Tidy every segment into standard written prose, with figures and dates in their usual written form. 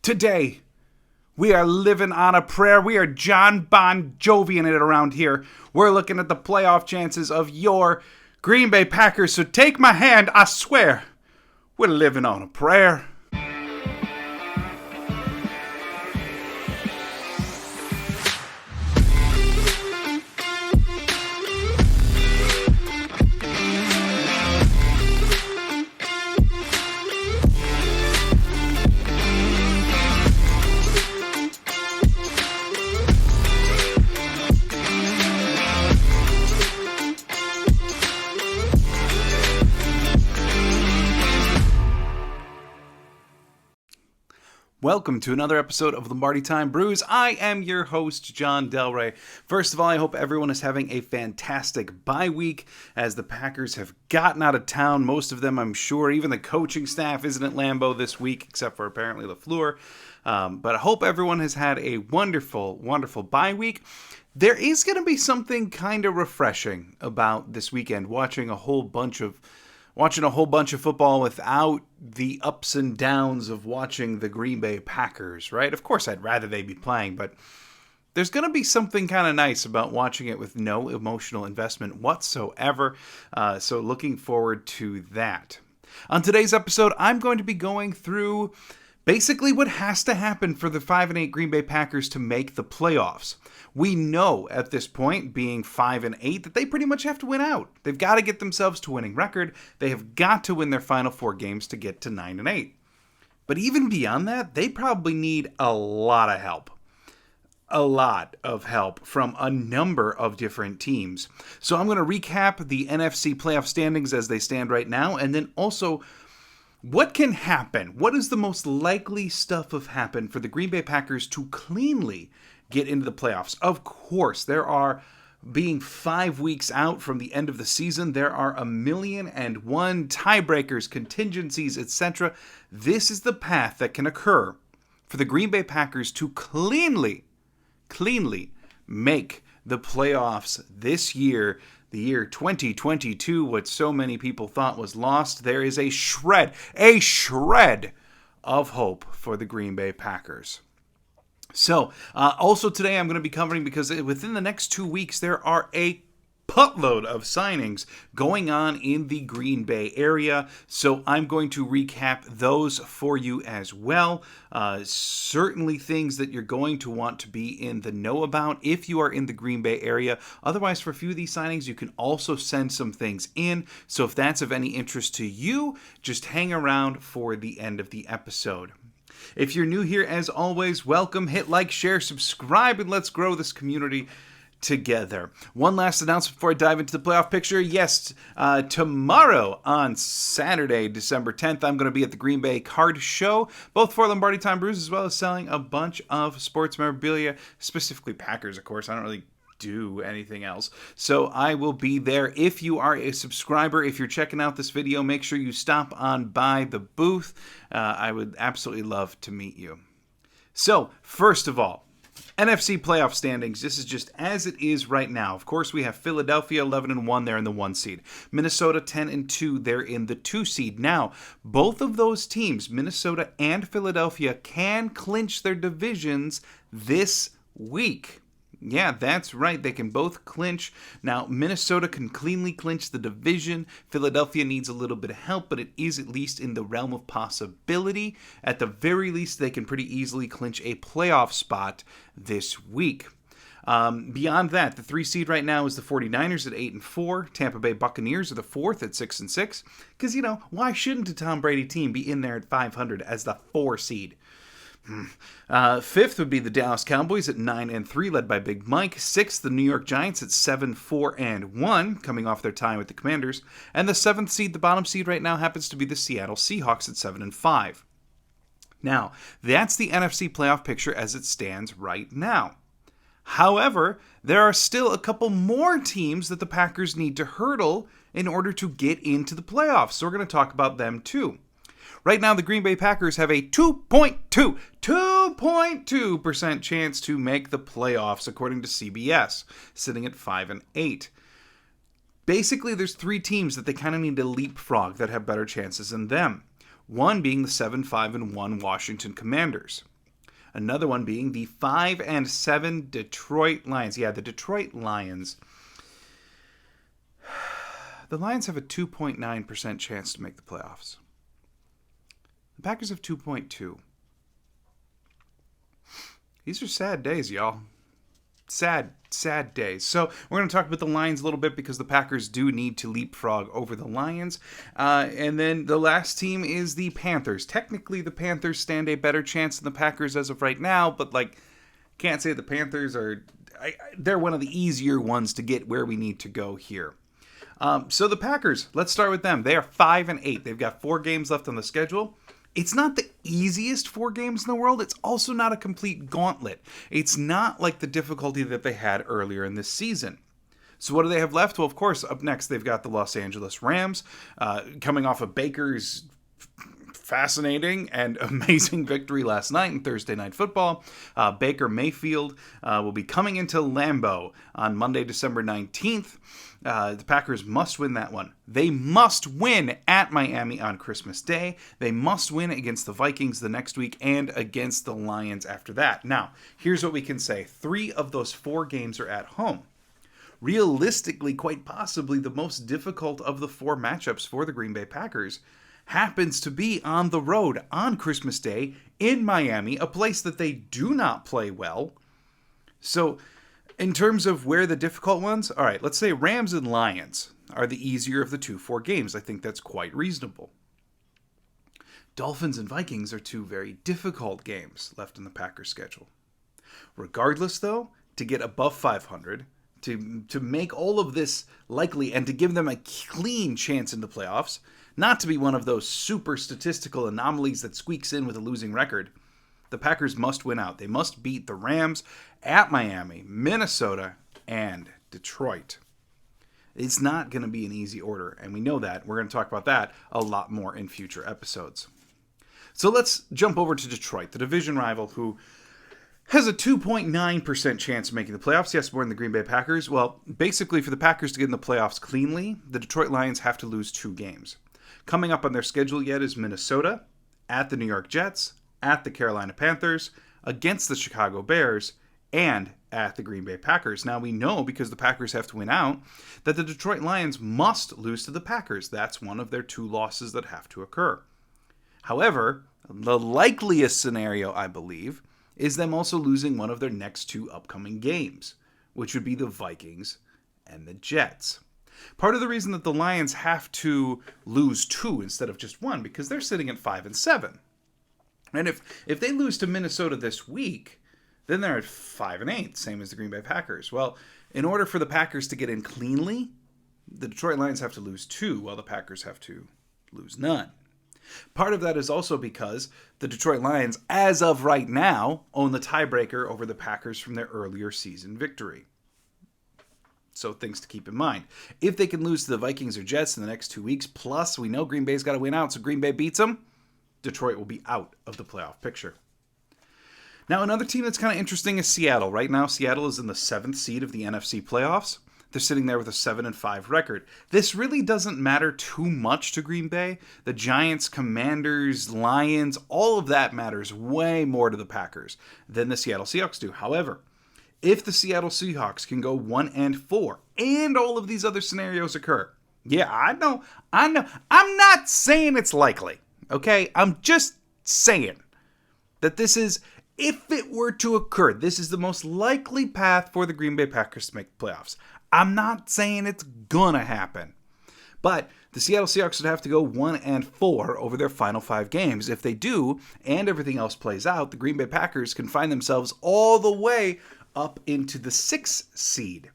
Today, we are living on a prayer. We are John Bon Jovi-ing it around here. We're looking at the playoff chances of your Green Bay Packers. So take my hand, I swear, we're living on a prayer. Welcome to another episode of Lombardi Time Brews. I am your host, John Delray. First of all, I hope everyone is having a fantastic bye week as the Packers have gotten out of town. Most of them, I'm sure. Even the coaching staff isn't at Lambeau this week, except for apparently LaFleur. But I hope everyone has had a wonderful, wonderful bye week. There is going to be something kind of refreshing about this weekend, watching a whole bunch of football without the ups and downs of watching the Green Bay Packers, right? Of course, I'd rather they be playing, but there's going to be something kind of nice about watching it with no emotional investment whatsoever. So looking forward to that. On today's episode, I'm going to be going through basically what has to happen for the 5-8 Green Bay Packers to make the playoffs. We know at this point, being 5-8, that they pretty much have to win out. They've got to get themselves to winning record. They have got to win their final 4 games to get to 9-8. But even beyond that, they probably need a lot of help. A lot of help from a number of different teams. So I'm going to recap the NFC Playoff standings as they stand right now, and then also what can happen? What is the most likely stuff of happen for the Green Bay Packers to cleanly get into the playoffs? Of course, being 5 weeks out from the end of the season, there are 1,000,001 tiebreakers, contingencies, etc. This is the path that can occur for the Green Bay Packers to cleanly make the playoffs this year. The year 2022, what so many people thought was lost, there is a shred of hope for the Green Bay Packers. So, also today I'm going to be covering, because within the next 2 weeks there are a buttload of signings going on in the Green Bay area. So I'm going to recap those for you as well. Certainly things that you're going to want to be in the know about if you are in the Green Bay area. Otherwise, for a few of these signings, you can also send some things in. So if that's of any interest to you, just hang around for the end of the episode. If you're new here, as always, welcome. Hit like, share, subscribe, and let's grow this community together. One last announcement before I dive into the playoff picture. Yes, tomorrow on Saturday, December 10th, I'm going to be at the Green Bay Card Show, both for Lombardi Time Brews as well as selling a bunch of sports memorabilia, specifically Packers, of course. I don't really do anything else. So I will be there. If you are a subscriber, if you're checking out this video, make sure you stop on by the booth. I would absolutely love to meet you. So, first of all, NFC playoff standings. This is just as it is right now. Of course, we have Philadelphia 11-1. They're in the 1 seed. Minnesota 10-2. They're in the 2 seed. Now, both of those teams, Minnesota and Philadelphia, can clinch their divisions this week. Yeah, that's right. They can both clinch. Now, Minnesota can cleanly clinch the division. Philadelphia needs a little bit of help, but it is at least in the realm of possibility. At the very least, they can pretty easily clinch a playoff spot this week. Beyond that, the 3 seed right now is the 49ers at 8-4. Tampa Bay Buccaneers are the 4th at 6-6. Because, why shouldn't a Tom Brady team be in there at 500 as the 4 seed? 5th would be the Dallas Cowboys at 9-3, led by Big Mike. 6th, the New York Giants at 7-4-1, coming off their tie with the Commanders. And the 7th seed, the bottom seed right now, happens to be the Seattle Seahawks at 7-5. Now, that's the NFC playoff picture as it stands right now. However, there are still a couple more teams that the Packers need to hurdle in order to get into the playoffs. So we're going to talk about them too. Right now, the Green Bay Packers have a 2.2% chance to make the playoffs, according to CBS, sitting at 5-8. Basically, there's 3 teams that they kind of need to leapfrog that have better chances than them. One being the 7-5-1 Washington Commanders. Another one being the 5-7 Detroit Lions. Yeah, the Detroit Lions. The Lions have a 2.9% chance to make the playoffs. The Packers have 2.2. These are sad days, y'all. Sad days. So we're going to talk about the Lions a little bit because the Packers do need to leapfrog over the Lions. And then the last team is the Panthers. Technically, the Panthers stand a better chance than the Packers as of right now, but can't say the Panthers are... they're one of the easier ones to get where we need to go here. So the Packers, let's start with them. They are 5-8. They've got 4 games left on the schedule. It's not the easiest 4 games in the world. It's also not a complete gauntlet. It's not like the difficulty that they had earlier in this season. So what do they have left? Well, of course, up next, they've got the Los Angeles Rams, coming off of Baker's fascinating and amazing victory last night in Thursday Night Football. Baker Mayfield will be coming into Lambeau on Monday, December 19th. The Packers must win that one. They must win at Miami on Christmas Day. They must win against the Vikings the next week and against the Lions after that. Now, here's what we can say. 3 of those 4 games are at home. Realistically, quite possibly, the most difficult of the 4 matchups for the Green Bay Packers happens to be on the road on Christmas Day in Miami, a place that they do not play well. So, in terms of where the difficult ones, all right, let's say Rams and Lions are the easier of the 2-4 games. I think that's quite reasonable. Dolphins and Vikings are 2 very difficult games left in the Packers schedule. Regardless, though, to get above 500, to make all of this likely and to give them a clean chance in the playoffs, not to be one of those super statistical anomalies that squeaks in with a losing record, the Packers must win out. They must beat the Rams at Miami, Minnesota, and Detroit. It's not going to be an easy order, and we know that. We're going to talk about that a lot more in future episodes. So let's jump over to Detroit, the division rival who has a 2.9% chance of making the playoffs. Yes, more than the Green Bay Packers. Well, basically, for the Packers to get in the playoffs cleanly, the Detroit Lions have to lose 2 games. Coming up on their schedule yet is Minnesota, at the New York Jets, at the Carolina Panthers, against the Chicago Bears, and at the Green Bay Packers. Now we know, because the Packers have to win out, that the Detroit Lions must lose to the Packers. That's one of their 2 losses that have to occur. However, the likeliest scenario, I believe, is them also losing one of their next 2 upcoming games, which would be the Vikings and the Jets. Part of the reason that the Lions have to lose 2 instead of just 1, because they're sitting at 5-7. And if they lose to Minnesota this week, then they're at 5-8, same as the Green Bay Packers. Well, in order for the Packers to get in cleanly, the Detroit Lions have to lose 2, while the Packers have to lose none. Part of that is also because the Detroit Lions, as of right now, own the tiebreaker over the Packers from their earlier season victory. So things to keep in mind. If they can lose to the Vikings or Jets in the next 2 weeks, plus we know Green Bay's got to win out, so Green Bay beats them, Detroit will be out of the playoff picture. Now, another team that's kind of interesting is Seattle. Right now, Seattle is in the 7th seed of the NFC Playoffs. They're sitting there with a 7-5 record. This really doesn't matter too much to Green Bay. The Giants, Commanders, Lions, all of that matters way more to the Packers than the Seattle Seahawks do. However, if the Seattle Seahawks can go 1-4 and all of these other scenarios occur, yeah, I know. I'm not saying it's likely, okay? I'm just saying that this is, if it were to occur, this is the most likely path for the Green Bay Packers to make the playoffs. I'm not saying it's gonna happen, but the Seattle Seahawks would have to go 1-4 over their final 5 games. If they do, and everything else plays out, the Green Bay Packers can find themselves all the way up into the 6th seed.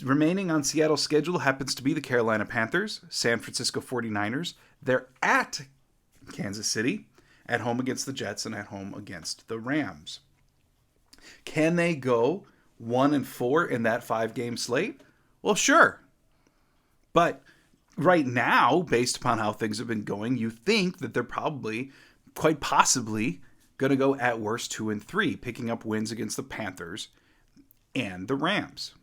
Remaining on Seattle's schedule happens to be the Carolina Panthers, San Francisco 49ers. They're at Kansas City, at home against the Jets, and at home against the Rams. Can they go 1-4 in that 5-game slate? Well, sure. But right now, based upon how things have been going, you think that they're probably, quite possibly, going to go at worst 2-3, picking up wins against the Panthers and the Rams.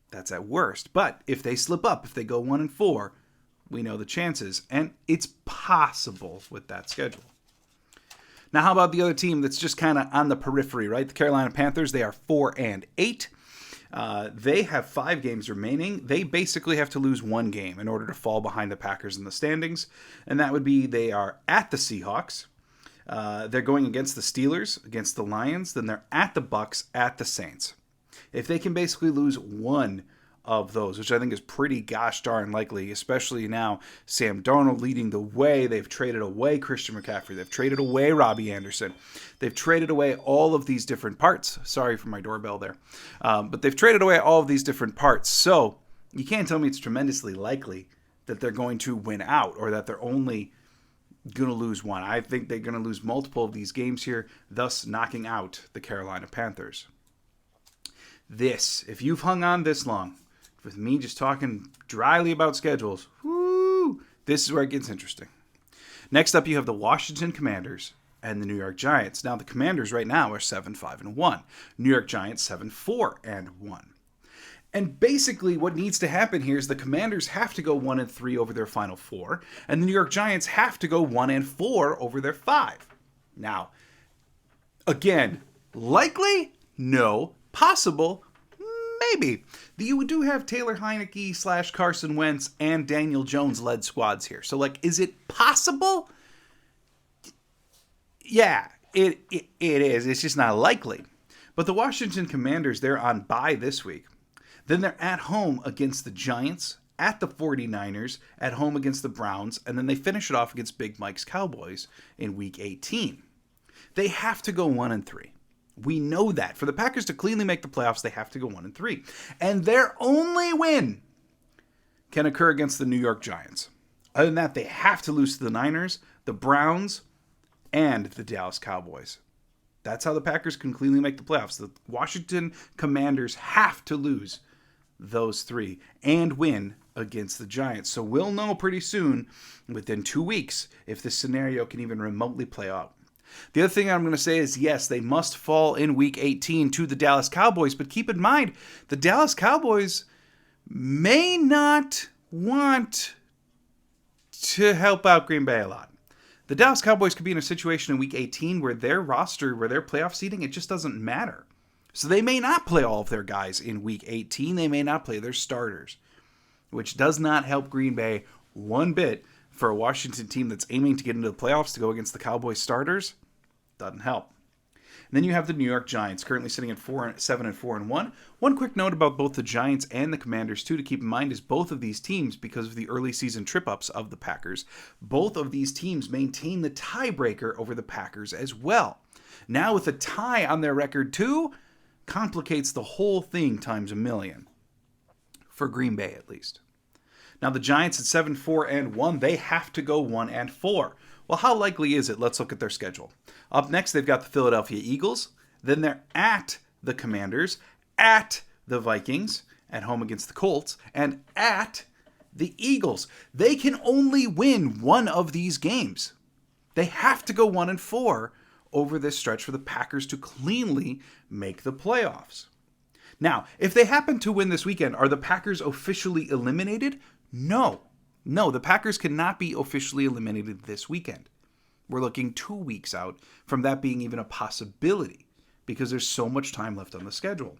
That's at worst. But if they slip up, if they go 1-4, we know the chances, and it's possible with that schedule. Now, how about the other team that's just kind of on the periphery, right? The Carolina Panthers, they are 4-8. They have 5 games remaining. They basically have to lose 1 game in order to fall behind the Packers in the standings. And that would be they are at the Seahawks. They're going against the Steelers, against the Lions. Then they're at the Bucks, at the Saints. If they can basically lose one of those, which I think is pretty gosh darn likely, especially now Sam Darnold leading the way. They've traded away Christian McCaffrey. They've traded away Robbie Anderson. They've traded away all of these different parts. Sorry for my doorbell there. But they've traded away all of these different parts. So you can't tell me it's tremendously likely that they're going to win out or that they're only going to lose one. I think they're going to lose multiple of these games here, thus knocking out the Carolina Panthers. If you've hung on this long, with me just talking dryly about schedules, this is where it gets interesting. Next up, you have the Washington Commanders and the New York Giants. Now, the Commanders right now are 7-5-1. New York Giants 7-4-1. And basically, what needs to happen here is the Commanders have to go 1-3 over their final 4, and the New York Giants have to go 1-4 over their 5. Now, again, likely? No. Possible? Maybe. You do have Taylor Heineke / Carson Wentz and Daniel Jones led squads here. So, is it possible? Yeah, it is. It's just not likely. But the Washington Commanders, they're on bye this week. Then they're at home against the Giants, at the 49ers, at home against the Browns, and then they finish it off against Big Mike's Cowboys in Week 18. They have to go 1-3. We know that. For the Packers to cleanly make the playoffs, they have to go 1-3. And their only win can occur against the New York Giants. Other than that, they have to lose to the Niners, the Browns, and the Dallas Cowboys. That's how the Packers can cleanly make the playoffs. The Washington Commanders have to lose those 3 and win against the Giants. So we'll know pretty soon, within 2 weeks, if this scenario can even remotely play out. The other thing I'm going to say is, yes, they must fall in Week 18 to the Dallas Cowboys, but keep in mind, the Dallas Cowboys may not want to help out Green Bay a lot. The Dallas Cowboys could be in a situation in Week 18 where their roster, where their playoff seeding, it just doesn't matter. So they may not play all of their guys in Week 18. They may not play their starters, which does not help Green Bay one bit. For a Washington team that's aiming to get into the playoffs to go against the Cowboys starters, doesn't help. And then you have the New York Giants, currently sitting at 7-4-1. One quick note about both the Giants and the Commanders, too, to keep in mind is both of these teams, because of the early season trip-ups of the Packers, both of these teams maintain the tiebreaker over the Packers as well. Now with a tie on their record, too, complicates the whole thing times a million. For Green Bay, at least. Now, the Giants at 7-4-1, they have to go 1-4. Well, how likely is it? Let's look at their schedule. Up next, they've got the Philadelphia Eagles. Then they're at the Commanders, at the Vikings, at home against the Colts, and at the Eagles. They can only win one of these games. They have to go 1-4 over this stretch for the Packers to cleanly make the playoffs. Now, if they happen to win this weekend, are the Packers officially eliminated? No, the Packers cannot be officially eliminated this weekend. We're looking 2 weeks out from that being even a possibility because there's so much time left on the schedule.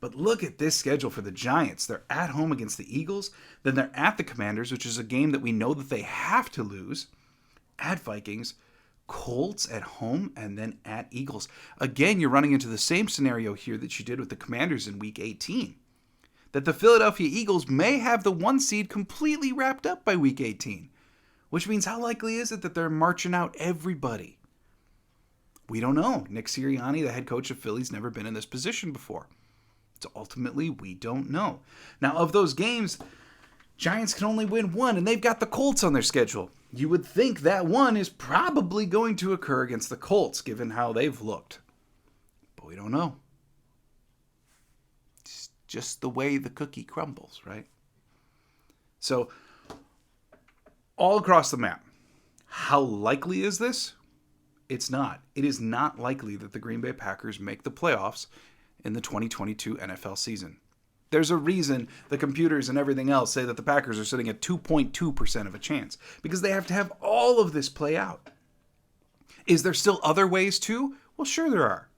But look at this schedule for the Giants. They're at home against the Eagles, then they're at the Commanders, which is a game that we know that they have to lose, at Vikings, Colts at home, and then at Eagles. Again, you're running into the same scenario here that you did with the Commanders in Week 18. That the Philadelphia Eagles may have the 1 seed completely wrapped up by Week 18. Which means how likely is it that they're marching out everybody? We don't know. Nick Sirianni, the head coach of Philly's never been in this position before. So ultimately, we don't know. Now, of those games, Giants can only win 1, and they've got the Colts on their schedule. You would think that 1 is probably going to occur against the Colts, given how they've looked. But we don't know. Just the way the cookie crumbles, right? So, all across the map, how likely is this? It's not. It is not likely that the Green Bay Packers make the playoffs in the 2022 NFL season. There's a reason the computers and everything else say that the Packers are sitting at 2.2% of a chance, because they have to have all of this play out. Is there still other ways too? Well, sure there are.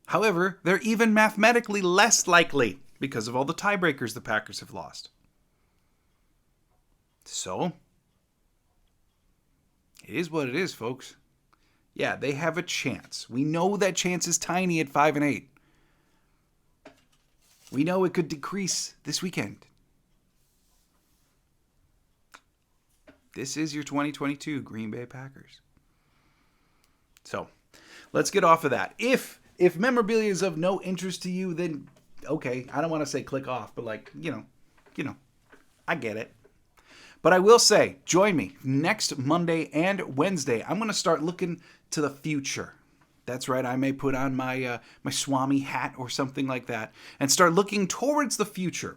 However, they're even mathematically less likely because of all the tiebreakers the Packers have lost. So, it is what it is, folks. Yeah, they have a chance. We know that chance is tiny at 5-8. We know it could decrease this weekend. This is your 2022 Green Bay Packers. So, let's get off of that. If memorabilia is of no interest to you, then okay, I don't want to say click off, but like, you know, I get it. But I will say, join me next Monday and Wednesday. I'm going to start looking to the future. That's right, I may put on my my Swami hat or something like that and start looking towards the future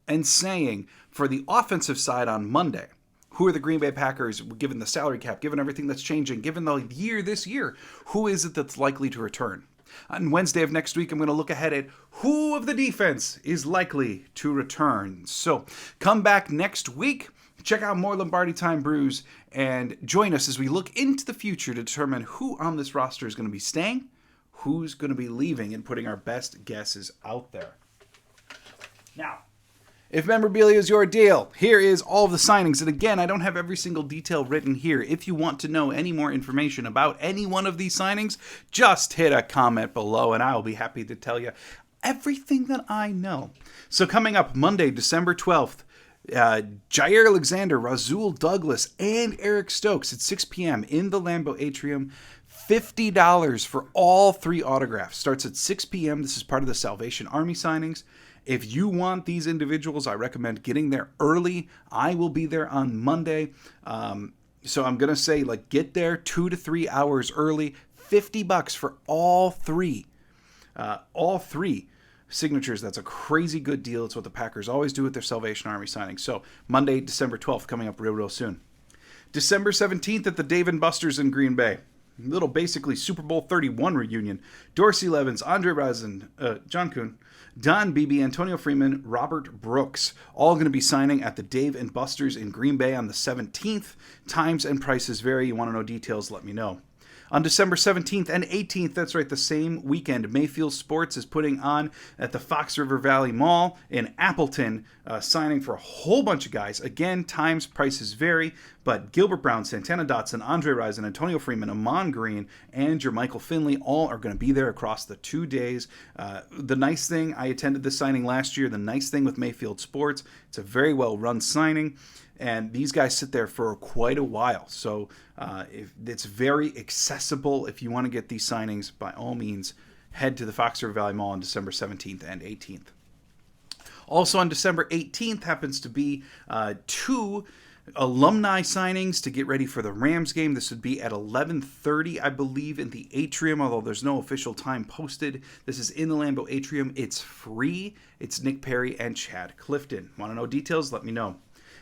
and saying, for the offensive side on Monday, who are the Green Bay Packers, given the salary cap, given everything that's changing, given the year this year, who is it that's likely to return? On Wednesday of next week, I'm going to look ahead at who of the defense is likely to return. So come back next week. Check out more Lombardi Time Brews and join us as we look into the future to determine who on this roster is going to be staying, who's going to be leaving, and putting our best guesses out there. Now, if memorabilia is your deal, here is all of the signings. And again, I don't have every single detail written here. If you want to know any more information about any one of these signings, just hit a comment below and I will be happy to tell you everything that I know. So coming up Monday, December 12th, Jair Alexander, Rasul Douglas, and Eric Stokes at 6 p.m. in the Lambeau Atrium. $50 for all 3 autographs. Starts at 6 p.m. This is part of the Salvation Army signings. If you want these individuals, I recommend getting there early. I will be there on Monday. So I'm going to say, like, get there 2 to 3 hours early. $50 for all 3. All 3 signatures. That's a crazy good deal. It's what the Packers always do with their Salvation Army signings. So Monday, December 12th, coming up real soon. December 17th at the Dave & Buster's in Green Bay. Little basically Super Bowl 31 reunion. Dorsey Levens, Andre Rison, John Kuhn, Don Beebe, Antonio Freeman, Robert Brooks, all going to be signing at the Dave & Buster's in Green Bay on the 17th. Times and prices vary. You want to know details, let me know. On December 17th and 18th, that's right, the same weekend, Mayfield Sports is putting on at the Fox River Valley Mall in Appleton, signing for a whole bunch of guys. Again, times, prices vary, but Gilbert Brown, Santana Dotson, Andre Rison, Antonio Freeman, Amon Green, and Jermichael Finley all are going to be there across the 2 days. The nice thing, I attended this signing last year, the nice thing with Mayfield Sports, it's a very well-run signing. And these guys sit there for quite a while. So it's very accessible. If you want to get these signings, by all means, head to the Fox River Valley Mall on December 17th and 18th. Also on December 18th happens to be 2 alumni signings to get ready for the Rams game. This would be at 11:30, I believe, in the Atrium, although there's no official time posted. This is in the Lambeau Atrium. It's free. It's Nick Perry and Chad Clifton. Want to know details? Let me know.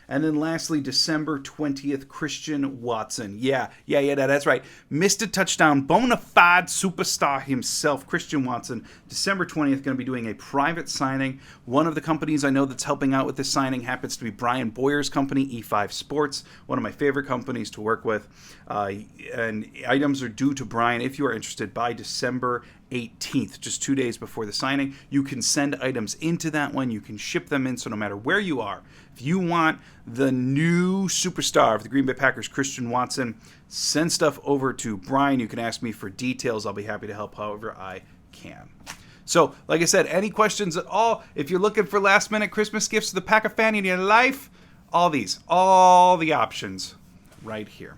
And then lastly, December 20th, Christian Watson. Yeah, that's right. Mr. Touchdown, bona fide superstar himself, Christian Watson. December 20th, going to be doing a private signing. One of the companies I know that's helping out with this signing happens to be Brian Boyer's company, E5 Sports, one of my favorite companies to work with. And items are due to Brian, if you are interested, by December 18th, just 2 days before the signing. You can send items into that one. You can ship them in, so no matter where you are, if you want the new superstar of the Green Bay Packers, Christian Watson, send stuff over to Brian. You can ask me for details. I'll be happy to help however I can. So, like I said, any questions at all? If you're looking for last-minute Christmas gifts to the Packer fan in your life, all the options right here.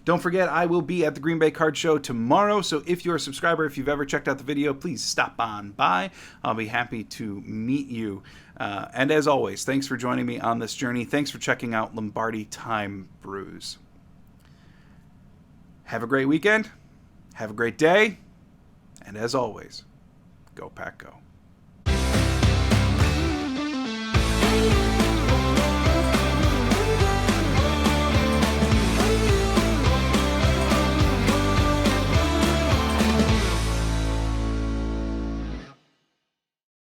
Don't forget, I will be at the Green Bay Card Show tomorrow, so if you're a subscriber, if you've ever checked out the video, please stop on by. I'll be happy to meet you. And as always, thanks for joining me on this journey. Thanks for checking out Lombardi Time Brews. Have a great weekend. Have a great day. And as always, go Pack Go.